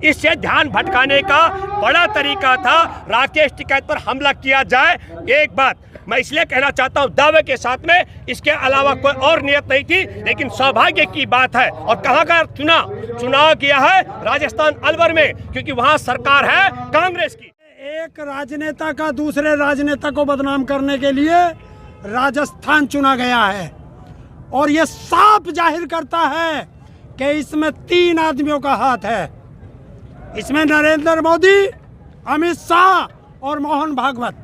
इससे ध्यान भटकाने का बड़ा तरीका था राकेश टिकैत पर हमला किया जाए। एक बात मैं इसलिए कहना चाहता हूं दावे के साथ में, इसके अलावा कोई और नियत नहीं थी, लेकिन सौभाग्य की बात है। और कहां का चुनाव किया है? राजस्थान अलवर में, क्योंकि वहां सरकार है कांग्रेस की। एक राजनेता का दूसरे राजनेता को बदनाम करने के लिए राजस्थान चुना गया है और ये साफ जाहिर करता है कि इसमें 3 आदमियों का हाथ है। इसमें नरेंद्र मोदी, अमित शाह और मोहन भागवत,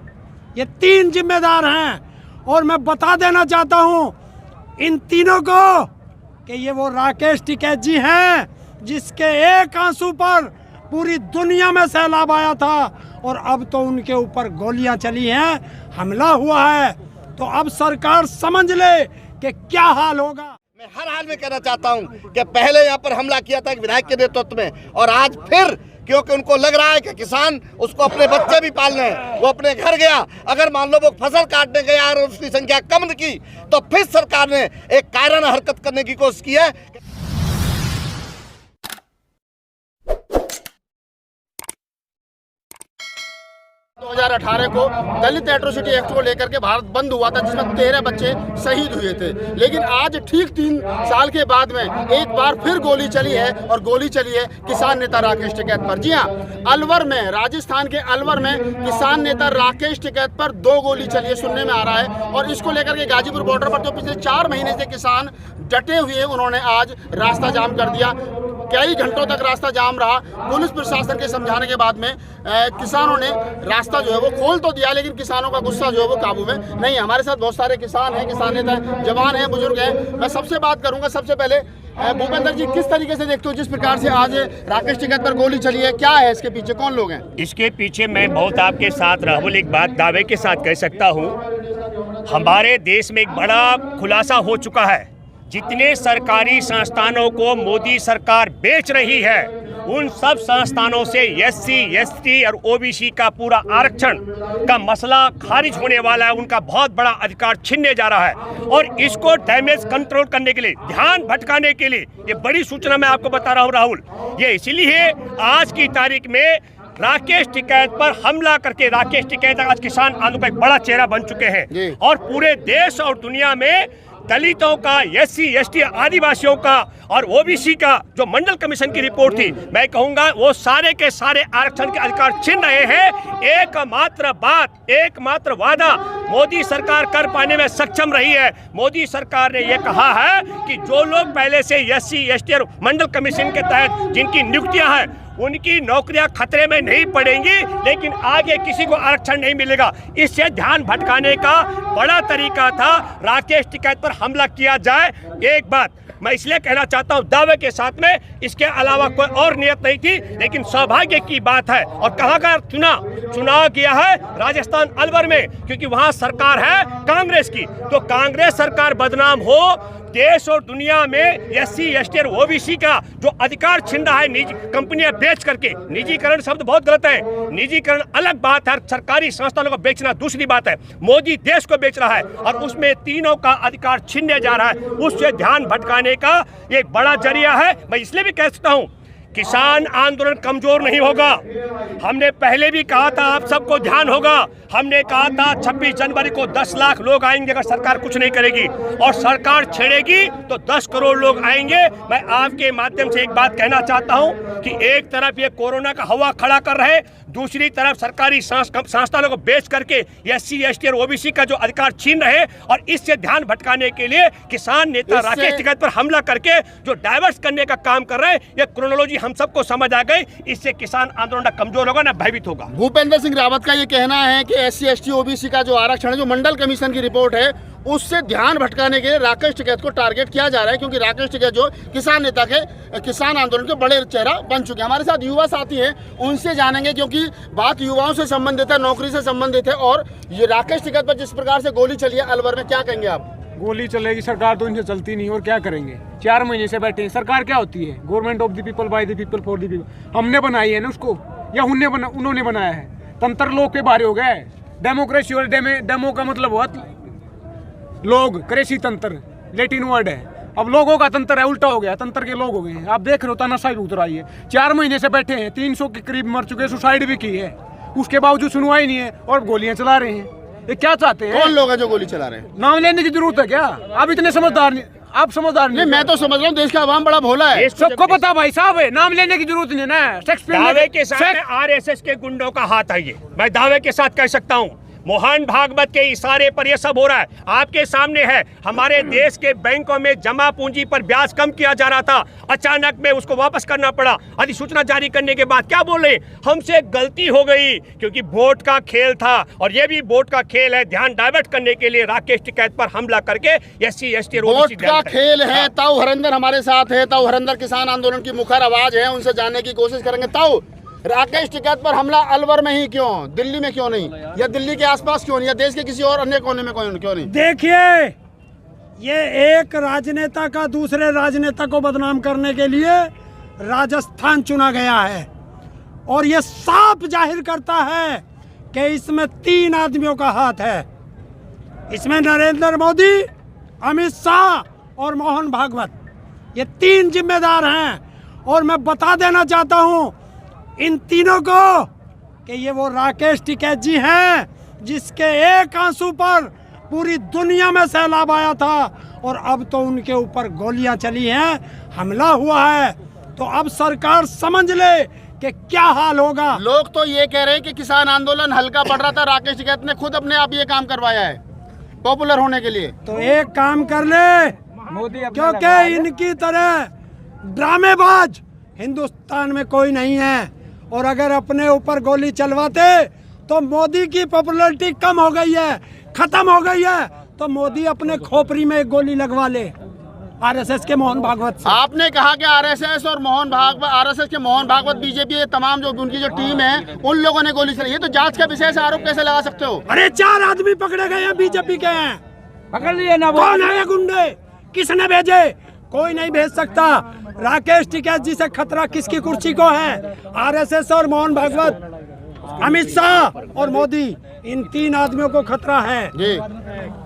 ये 3 जिम्मेदार हैं। और मैं बता देना चाहता हूं इन तीनों को कि ये वो राकेश टिकैत जी हैं जिसके एक आंसू पर पूरी दुनिया में सैलाब आया था और अब तो उनके ऊपर गोलियां चली हैं, हमला हुआ है। तो अब सरकार समझ ले कि क्या हाल होगा। मैं हर हाल में कहना चाहता हूं कि पहले यहाँ पर हमला किया था एक विधायक के नेतृत्व में, और आज फिर, क्योंकि उनको लग रहा है कि किसान उसको अपने बच्चे भी पालने हैं, वो अपने घर गया, अगर मान लो वो फसल काटने गया और उसकी संख्या कम की, तो फिर सरकार ने एक कायराना हरकत करने की कोशिश की है। 2018 को दलित एट्रोसिटी एक्ट को लेकर के भारत बंद हुआ था, जिसमें 13 बच्चे शहीद हुए थे। लेकिन आज ठीक 3 साल के बाद में एक बार फिर गोली चली है, और गोली चली है किसान नेता राकेश टिकैत पर। जी हाँ, अलवर में, राजस्थान के अलवर में किसान नेता राकेश टिकैत पर 2 गोली चली है, सुनने में आ रहा है। और इसको लेकर के गाजीपुर बॉर्डर पर जो पिछले 4 महीने से किसान डटे हुए, उन्होंने आज रास्ता जाम कर दिया। कई घंटों तक रास्ता जाम रहा। पुलिस प्रशासन के समझाने के बाद में किसानों ने रास्ता जो है वो खोल तो दिया, लेकिन किसानों का गुस्सा जो है वो काबू में नहीं। हमारे साथ बहुत सारे किसान हैं, किसान नेता, जवान हैं, बुजुर्ग हैं। मैं सबसे बात करूंगा। सबसे पहले भूपेंद्र जी, किस तरीके से देखते हो जिस प्रकार से आज राकेश टिकैत पर गोली चली है? क्या है इसके पीछे, कौन लोग हैं इसके पीछे? मैं बहुत आपके साथ राहुल एक बात दावे के साथ कह सकता हूँ, हमारे देश में एक बड़ा खुलासा हो चुका है। जितने सरकारी संस्थानों को मोदी सरकार बेच रही है, उन सब संस्थानों से SC, ST और OBC का पूरा आरक्षण का मसला खारिज होने वाला है। उनका बहुत बड़ा अधिकार छीनने जा रहा है, और इसको डैमेज कंट्रोल करने के लिए, ध्यान भटकाने के लिए ये बड़ी सूचना मैं आपको बता रहा हूँ राहुल। ये इसीलिए आज की तारीख में राकेश टिकैत पर हमला करके, राकेश टिकैत आज किसान आंदोलन का एक बड़ा चेहरा बन चुके हैं, और पूरे देश और दुनिया में दलितों का, SC, ST, आदिवासियों का और OBC का जो मंडल कमीशन की रिपोर्ट थी, मैं कहूंगा वो सारे के सारे आरक्षण के अधिकार छीन रहे हैं। एकमात्र बात, एकमात्र वादा मोदी सरकार कर पाने में सक्षम रही है। मोदी सरकार ने यह कहा है कि जो लोग पहले से SC, ST और मंडल कमीशन के तहत जिनकी नियुक्तियां हैं, उनकी नौकरियां खतरे में नहीं पड़ेंगी, लेकिन आगे किसी को आरक्षण नहीं मिलेगा। इससे ध्यान भटकाने का बड़ा तरीका था राकेश टिकैत पर हमला किया जाए। एक बात मैं इसलिए कहना चाहता हूं दावे के साथ में, इसके अलावा कोई और नियत नहीं थी, लेकिन सौभाग्य की बात है। और कहां का चुनाव किया है? राजस्थान अलवर में, क्योंकि वहां सरकार है कांग्रेस की। तो कांग्रेस सरकार बदनाम हो, देश और दुनिया में SC, ST और OBC का जो अधिकार छीन रहा है निजी कंपनियां बेच करके। निजीकरण शब्द बहुत गलत है, निजीकरण अलग बात है, सरकारी संस्थानों को बेचना दूसरी बात है। मोदी देश को बेच रहा है और उसमें तीनों का अधिकार छीनने जा रहा है। उससे ध्यान भटकाने का ये बड़ा जरिया है। मैं इसलिए भी कह सकता हूं, किसान आंदोलन कमजोर नहीं होगा। हमने पहले भी कहा था, आप सबको ध्यान होगा, हमने कहा था 26 जनवरी को 10 लाख लोग आएंगे अगर सरकार कुछ नहीं करेगी, और सरकार छेड़ेगी तो 10 करोड़ लोग आएंगे। मैं आपके माध्यम से एक बात कहना चाहता हूं कि एक तरफ ये कोरोना का हवा खड़ा कर रहे, दूसरी तरफ सरकारी संस्थानों को बेच करके SC, ST और OBC का जो अधिकार छीन रहे, और इससे ध्यान भटकाने के लिए किसान नेता राकेश टिकैत पर हमला करके जो डाइवर्स करने का काम कर रहे हैं, ये क्रोनोलॉजी हम सबको समझ आ गई। इससे किसान आंदोलन कमजोर होगा, ना भयभीत होगा। भूपेंद्र सिंह रावत का ये कहना है कि SC, ST, OBC का जो आरक्षण है, जो मंडल कमीशन की रिपोर्ट है, उससे ध्यान भटकाने के लिए राकेश टिकैत को टारगेट किया जा रहा है, क्योंकि राकेश टिकैत जो किसान नेता के, किसान आंदोलन के बड़े चेहरा बन चुके हैं। हमारे साथ युवा साथी हैं, उनसे जानेंगे, क्योंकि बात युवाओं से संबंधित है, नौकरी से संबंधित है। और ये राकेश टिकैत पर जिस प्रकार से गोली चली है अलवर में, क्या कहेंगे आप? गोली चलेगी, सरकार तो इनसे चलती नहीं, और क्या करेंगे? 4 महीने से बैठे हैं। सरकार क्या होती है? Government of the people, by the people, for the people. हमने बनाई है ना उसको, या उन्होंने बनाया है? तंत्र लोग के बारे हो गए। डेमोक्रेसी और डेमो का मतलब हुआ लोग, कृषि तंत्र लैटिन वर्ड है। अब लोगों का तंत्र है उल्टा हो गया, तंत्र के लोग हो गए हैं। आप देख रहे हो तानाशाही भी उतर आई है। 4 महीने से बैठे हैं, 300 के करीब मर चुके, सुसाइड भी की है, उसके बावजूद सुनवाई नहीं है और गोलियां चला रहे हैं। ये क्या चाहते हैं? कौन लोग हैं जो गोली चला रहे हैं? नाम लेने की जरूरत है क्या? आप इतने समझदार नहीं, आप समझदार नहीं, मैं तो समझ रहा हूँ देश का आवाम बड़ा भोला है। सबको पता भाई साहब है, नाम लेने की जरूरत नहीं है ना। दावे के साथ आरएसएस के गुंडों का हाथ है ये, मैं दावे के साथ कह सकता हूँ। मोहन भागवत के इशारे पर यह सब हो रहा है, आपके सामने है। हमारे देश के बैंकों में जमा पूंजी पर ब्याज कम किया जा रहा था, अचानक में उसको वापस करना पड़ा अधिसूचना जारी करने के बाद। क्या बोले? हमसे गलती हो गई क्योंकि वोट का खेल था, और ये भी वोट का खेल है। ध्यान डाइवर्ट करने के लिए राकेश टिकैत पर हमला करके SC ST वोट का खेल है। ताऊ हरिंदर हमारे साथ है। ताऊ हरिंदर किसान आंदोलन की मुखर आवाज है, उनसे जानने की कोशिश करेंगे। ताऊ, राकेश टिकैत पर हमला अलवर में ही क्यों, दिल्ली में क्यों नहीं, या दिल्ली के आसपास क्यों नहीं, या देश के किसी और अन्य कोने में क्यों नहीं? देखिए, ये एक राजनेता का दूसरे राजनेता को बदनाम करने के लिए राजस्थान चुना गया है, और ये साफ जाहिर करता है कि इसमें 3 आदमियों का हाथ है। इसमें नरेंद्र मोदी, अमित शाह और मोहन भागवत, ये 3 जिम्मेदार हैं। और मैं बता देना चाहता हूं इन तीनों को कि ये वो राकेश टिकैत जी हैं जिसके एक आंसू पर पूरी दुनिया में सैलाब आया था, और अब तो उनके ऊपर गोलियां चली हैं, हमला हुआ है। तो अब सरकार समझ ले कि क्या हाल होगा। लोग तो ये कह रहे हैं कि किसान आंदोलन हल्का पड़ रहा था, राकेश टिकैत ने खुद अपने आप ये काम करवाया है पॉपुलर होने के लिए। तो एक काम कर ले, क्योंकि इनकी तरह ड्रामेबाज हिंदुस्तान में कोई नहीं है, और अगर अपने ऊपर गोली चलवाते तो मोदी की पॉपुलैरिटी कम हो गई है, खत्म हो गई है, तो मोदी अपने खोपड़ी में एक गोली लगवा ले आरएसएस के मोहन भागवत से। आपने कहा कि आरएसएस और आरएसएस के मोहन भागवत, बीजेपी, ये तमाम जो उनकी जो टीम है, उन लोगों ने गोली चलाई। ये तो जांच का विषय से आरोप कैसे लगा सकते हो? अरे 4 आदमी पकड़े गए हैं, बीजेपी के हैं, पकड़ लिए ना। कौन है ये गुंडे? किसने भेजे? कोई नहीं भेज सकता। राकेश टिकैत जी से खतरा किसकी कुर्सी को है? आरएसएस और मोहन भागवत, अमित शाह और मोदी, इन 3 आदमियों को खतरा है जी।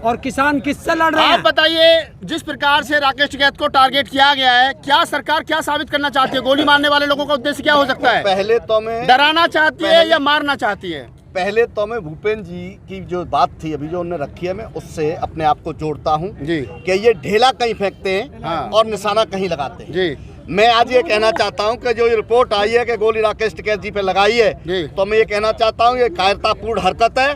और किसान किससे लड़ रहे हैं? आप बताइए, जिस प्रकार से राकेश टिकैत को टारगेट किया गया है, क्या सरकार क्या साबित करना चाहती है? गोली मारने वाले लोगों का उद्देश्य क्या हो सकता है? पहले तो मैं डराना चाहती है या मारना चाहती है? पहले तो मैं भूपेंद्र जी की जो बात थी अभी जो उन्होंने रखी है, मैं उससे अपने आप को जोड़ता हूँ जी कि ये ढेला कहीं फेंकते हैं हाँ। और निशाना कहीं लगाते हैं जी। मैं आज ये कहना चाहता हूँ कि जो ये रिपोर्ट आई है कि गोली राकेश टिकैत जी पे लगाई है, जी। तो मैं ये कहना चाहता हूँ ये कायरतापूर्ण हरकत है।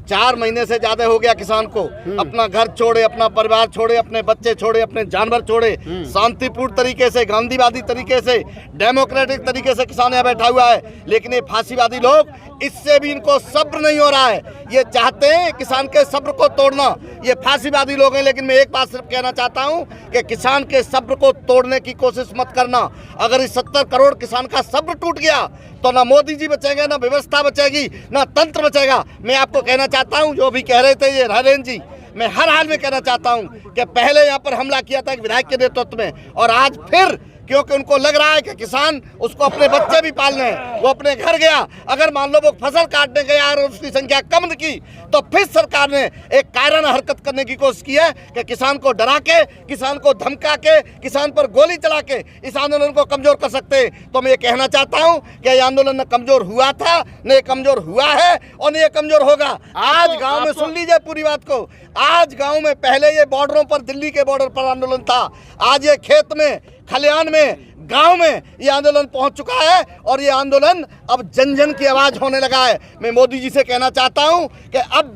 4 महीने से ज्यादा हो गया किसान को अपना घर छोड़े, अपना परिवार छोड़े, अपने बच्चे छोड़े, अपने जानवर छोड़े, शांतिपूर्ण तरीके से, गांधीवादी तरीके से, डेमोक्रेटिक तरीके से किसान यहाँ बैठा हुआ है। लेकिन ये फांसीवादी लोग, इससे भी इनको सब्र नहीं हो रहा है। ये चाहते हैं किसान के सब्र को तोड़ना, ये फांसीवादी लोग हैं। लेकिन मैं एक बात सिर्फ कहना चाहता हूँ कि किसान के सब्र को तोड़ने की कोशिश मत करना। अगर इस 70 करोड़ किसान का सब्र टूट गया तो ना मोदी जी बचेंगे, ना व्यवस्था बचेगी, ना तंत्र बचेगा। मैं आपको कहना चाहता हूं, जो भी कह रहे थे ये हरेंद्र जी, मैं हर हाल में कहना चाहता हूं कि पहले यहां पर हमला किया था एक विधायक के नेतृत्व में, और आज फिर, क्योंकि उनको लग रहा है कि किसान, उसको अपने बच्चे भी पालने हैं, वो अपने घर गया, अगर मान लो वो फसल काटने गया और उसकी संख्या कम की, तो फिर सरकार ने एक कायराना हरकत करने की कोशिश की है कि किसान को डरा के, किसान को धमका के, किसान पर गोली चला के इस आंदोलन को कमजोर कर सकते हैं। तो मैं ये कहना चाहता हूं कि ये आंदोलन न कमजोर हुआ था, न ये कमजोर हुआ है, और न ये कमजोर होगा। आज गाँव में सुन लीजिए पूरी बात को, आज गाँव में, पहले ये बॉर्डरों पर, दिल्ली के बॉर्डर पर आंदोलन था, आज ये खेत में, खलिहान में, गांव में ये आंदोलन पहुंच चुका है, और ये आंदोलन अब जन जन की आवाज होने लगा है। मैं मोदी जी से कहना चाहता हूं कि अब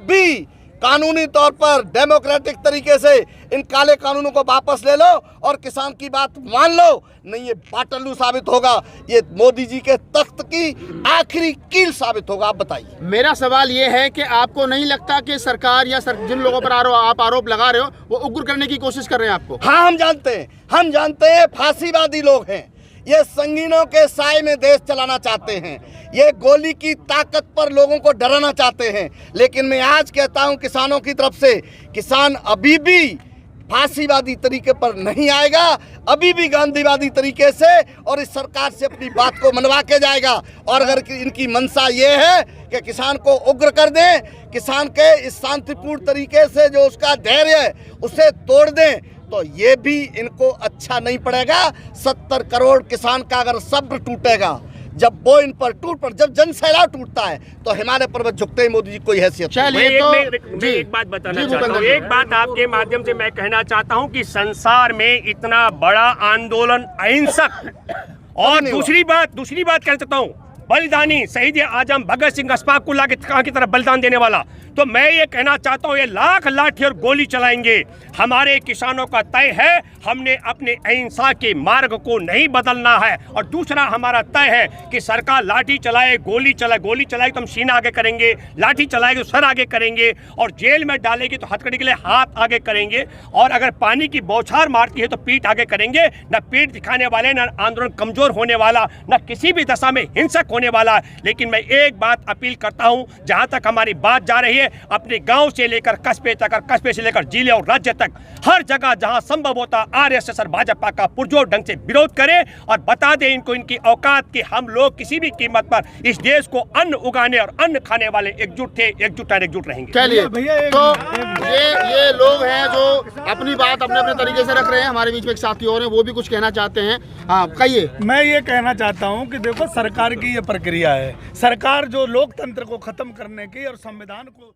भी कानूनी तौर पर, डेमोक्रेटिक तरीके से इन काले कानूनों को वापस ले लो और किसान की बात मान लो, नहीं ये बाटल्लू साबित होगा, ये मोदी जी के तख्त की आखिरी कील साबित होगा। आप बताइए। मेरा सवाल ये है कि आपको नहीं लगता कि सरकार या जिन लोगों पर आप आरोप लगा रहे हो, वो उग्र करने की कोशिश कर रहे हैं आपको? हाँ, हम जानते हैं फांसीवादी लोग हैं, ये संगीनों के साए में देश चलाना चाहते हैं, ये गोली की ताकत पर लोगों को डराना चाहते हैं। लेकिन मैं आज कहता हूं किसानों की तरफ से, किसान अभी भी फांसीवादी तरीके पर नहीं आएगा, अभी भी गांधीवादी तरीके से, और इस सरकार से अपनी बात को मनवा के जाएगा। और अगर इनकी मंशा ये है कि किसान को उग्र कर दें, किसान के इस शांतिपूर्ण तरीके से जो उसका धैर्य है उसे तोड़ दें, तो ये भी इनको अच्छा नहीं पड़ेगा। 70 करोड़ किसान का अगर सब्र टूटेगा, जब वो इन पर टूट पर जब जन सैलाब टूटता है तो हिमालय पर्वत झुकते ही मोदी जी कोई हैसियत नहीं। चलिए तो मैं एक बात बताना चाहता हूँ, एक बात आपके माध्यम से मैं कहना चाहता हूँ कि संसार में इतना बड़ा आंदोलन अहिंसक, और दूसरी बात कहना चाहता हूँ, बलिदानी शहीद आजम भगत सिंह अशफाक उल्लाह की तरफ बलिदान देने वाला, तो मैं ये कहना चाहता हूँ ये लाख लाठी और गोली चलाएंगे, हमारे किसानों का तय है, हमने अपने अहिंसा के मार्ग को नहीं बदलना है। और दूसरा हमारा तय है कि सरकार लाठी चलाए, गोली चलाए तो हम सीना आगे करेंगे, लाठी चलाएगी तो सर आगे करेंगे, और जेल में डालेगी तो हथकड़ी के लिए हाथ आगे करेंगे, और अगर पानी की बौछार मारती है तो पीठ आगे करेंगे। न पीठ दिखाने वाले, न आंदोलन कमजोर होने वाला, न किसी भी दशा में हिंसक होने वाला। लेकिन मैं एक बात अपील करता हूं, जहां तक हमारी बात जा रही है, अपने गांव से लेकर कस्बे तक और कस्बे से लेकर जिले और राज्य तक हर जगह जहां संभव होता आरएसएस और भाजपा का पुरजोर ढंग से विरोध करें और बता दें इनको इनकी औकात कि हम लोग किसी भी कीमत पर इस देश को अन्न उगाने और अन्न खाने वाले एकजुट थे, एकजुट रहेंगे। चलिए तो ये लोग हैं जो अपनी बात अपने अपने तरीके से रख रहे हैं। हमारे बीच में एक साथी और हैं, वो भी कुछ कहना चाहते हैं। हाँ कहिए। मैं ये कहना चाहता हूँ कि देखो सरकार की ये प्रक्रिया है, सरकार जो लोकतंत्र को खत्म करने की और संविधान को